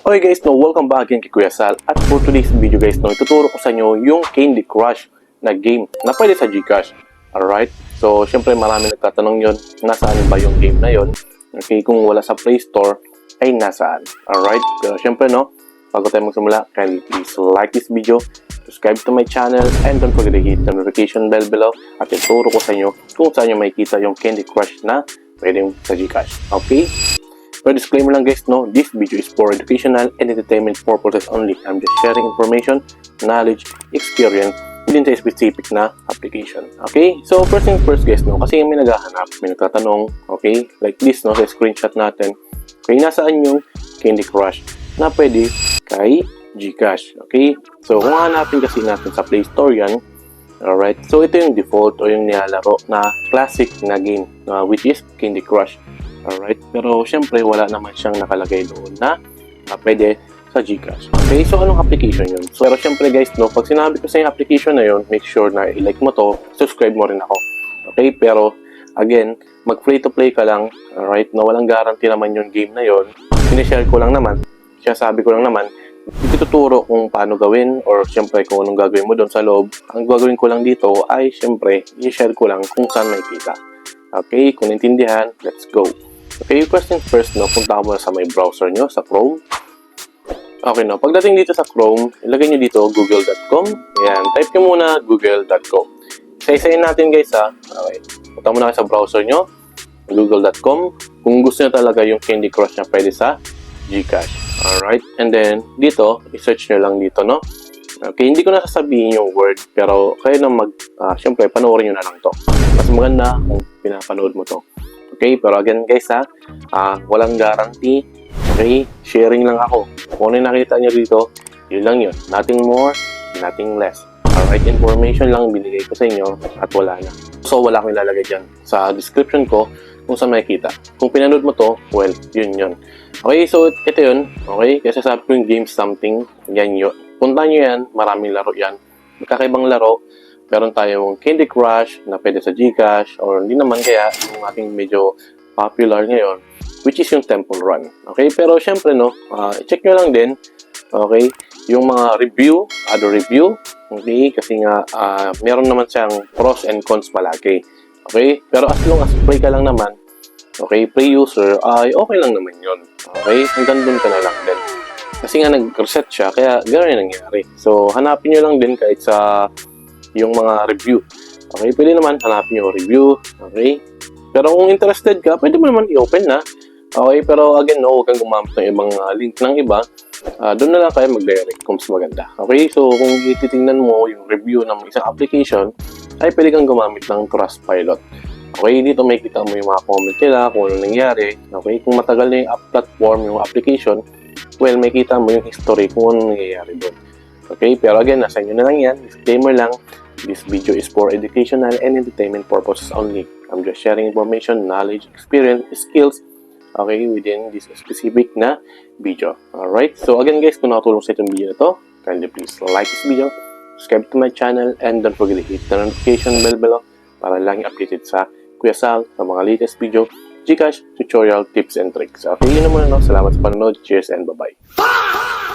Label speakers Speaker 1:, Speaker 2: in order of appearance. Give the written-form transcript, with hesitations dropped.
Speaker 1: Okay guys, welcome back again kay Kuya Sal. At for today's video guys, ituturo ko sa inyo yung Candy Crush na game na pwede sa Gcash. Alright? So, syempre marami nagtatanong yun, nasaan ba yung game na yun? Okay, kung wala sa Play Store, ay nasaan? Alright? Pero syempre bago tayo magsimula, kindly please like this video, subscribe to my channel, and don't forget to hit the notification bell below at ituturo ko sa inyo kung saan nyo makikita yung Candy Crush na pwede sa Gcash. Okay? Pero disclaimer lang guys, this video is for educational and entertainment purposes only. I'm just sharing information, knowledge, experience within sa specific na application. Okay? So first things first guys, kasi may naghahanap, may nagtatanong, okay? Like this, sa screenshot natin. Okay, nasaan yung Candy Crush na pwede kay Gcash. Okay? So kung hanapin kasi natin sa Play Store yan, alright? So ito yung default o yung nilalaro na classic na game, which is Candy Crush. Alright, pero syempre wala naman siyang nakalagay doon na pwede sa Gcash. Okay, so anong application yun? So, pero syempre guys, pag sinabi ko sa yung application na yun, make sure na i-like mo to, subscribe mo rin ako. Okay, pero again, mag free to play ka lang, alright, na walang guarantee naman yung game na yun. Sinishare ko lang naman, sabi ko lang naman, ituturo kung paano gawin or syempre kung anong gagawin mo doon sa loob. Ang gagawin ko lang dito ay syempre, i-share ko lang kung saan makikita. Okay, kung naintindihan, let's go. Okay, question first, punta mo na sa may browser nyo, sa Chrome. Okay, pagdating dito sa Chrome, ilagay nyo dito google.com. Ayan, type nyo muna google.com. Isa-isayin natin guys ha. Okay, punta mo na sa browser nyo, google.com. Kung gusto nyo talaga yung Candy Crush na pwede sa Gcash. Alright, and then dito, i-search nyo lang dito, Okay, hindi ko na sasabihin yung word, pero kayo na syempre, panoorin nyo na lang to. Mas maganda kung pinapanood mo to. Okay, pero again guys walang guarantee. Okay, sharing lang ako. Kung ano yung nakita nyo dito, yun lang yun. Nothing more, nothing less. Alright, information lang binigay ko sa inyo at wala na. So, wala akong ilalagay dyan sa description ko kung saan makikita. Kung pinanood mo to, well, yun. Okay, so ito yun. Okay, kasi sabi ko yung game something, yan yun. Punta nyo yan, maraming laro yan. Magkakaibang laro. Meron tayong Candy Crush na pwede sa Gcash or hindi naman kaya yung ating medyo popular ngayon, which is yung Temple Run. Okay, pero syempre check nyo lang din, okay, yung mga review, other review, okay, kasi nga meron naman siyang pros and cons palagi. Okay, pero as long as play ka lang naman, okay, play user, ay okay lang naman yun. Okay, hanggang dun ka na lang din. Kasi nga nag-reset siya, kaya gano'n yung nangyari. So, hanapin nyo lang din kahit sa yung mga review. Okay, pwede naman hanapin yung review. Okay, pero kung interested ka, pwede mo naman i-open na. Okay, pero again, huwag kang gumamit ng ibang link ng iba. Doon na lang kayo mag-direct kung mas maganda. Okay, so kung ititingnan mo yung review ng isang application, ay pwede kang gumamit ng Trustpilot. Okay, dito may kita mo yung mga comment nila, kung ano nangyari. Okay, kung matagal na yung platform, yung application, well, may kita mo yung history kung ano nangyayari doon. Okay, pero again, nasa inyo na lang yan. Disclaimer lang, this video is for educational and entertainment purposes only. I'm just sharing information, knowledge, experience, skills, okay, within this specific na video. Alright, so again guys, kung nakatulong sa itong video na to, kindly please like this video, subscribe to my channel, and don't forget to hit the notification bell below para lang updated sa Kuya Sal sa mga latest video, Gcash, tutorial, tips, and tricks. Okay, yun na muna Salamat sa panonood. Cheers and bye-bye.